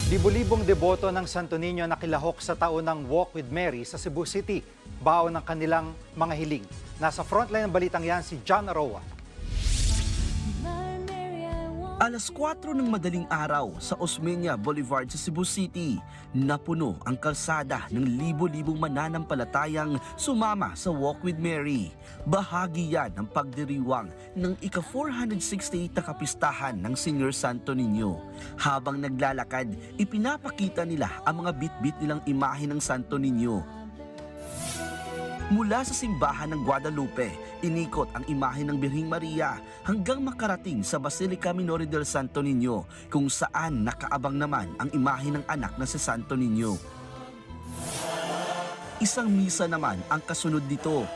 Libo-libong deboto ng Santo Niño nakilahok sa taunang Walk with Mary sa Cebu City. Baon ng kanilang mga hiling. Nasa frontline ng balitang yan si John Aroa. Alas 4 ng madaling araw sa Osmeña Boulevard sa Cebu City, napuno ang kalsada ng libo-libong mananampalatayang sumama sa Walk with Mary. Bahagi yan ng pagdiriwang ng ika-468 na kapistahan ng Senior Santo Niño. Habang naglalakad, ipinapakita nila ang mga bit-bit nilang imahe ng Santo Niño. Mula sa simbahan ng Guadalupe, inikot ang imahe ng Birheng Maria hanggang makarating sa Basilica Minore del Santo Niño, kung saan nakaabang naman ang imahe ng anak na si Santo Niño. Isang misa naman ang kasunod dito.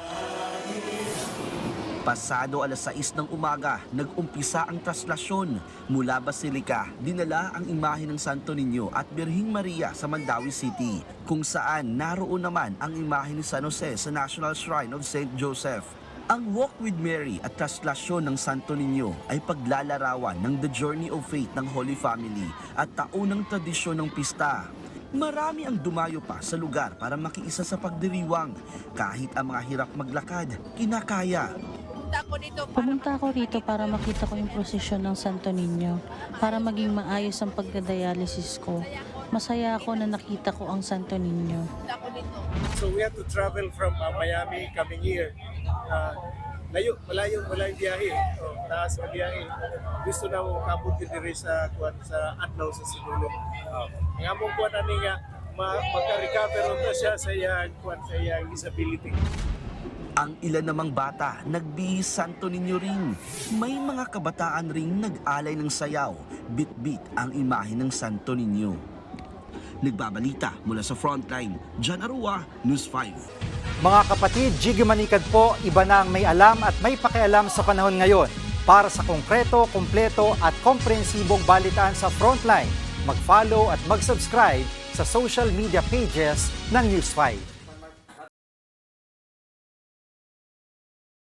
Pasado alas 6 ng umaga, nag-umpisa ang traslasyon. Mula Basilica, dinala ang imahe ng Santo Niño at Birheng Maria sa Mandawi City, kung saan naroon naman ang imahe ni San Jose sa National Shrine of St. Joseph. Ang Walk with Mary at traslasyon ng Santo Niño ay paglalarawan ng The Journey of Faith ng Holy Family at taunang tradisyon ng pista. Marami ang dumayo pa sa lugar para makiisa sa pagdiriwang. Kahit ang mga hirap maglakad, kinakaya. Pumunta ako rito para makita ko yung prosesyon ng Santo Niño, para maging maayos ang pagdadialysis ko. Masaya ako na nakita ko ang Santo Niño. So we had to travel from Miami coming here. Malayong biyahe. Taas na biyahe. Gusto na mo kabot yun diri sa Adlaw sa Sinulog. Nga mong kuwan ani nga magka-recover na siya sa iyang disability. Ang ilan namang bata, nagbihis Santo Niño rin. May mga kabataan ring nag-alay ng sayaw, bit-bit ang imahe ng Santo Niño. Nagbabalita mula sa Frontline, John Aroa, News 5. Mga kapatid, Jiggy Manikad po, iba na ang may alam at may pakialam sa panahon ngayon. Para sa konkreto, kumpleto at komprehensibong balitaan sa Frontline, mag-follow at mag-subscribe sa social media pages ng News 5.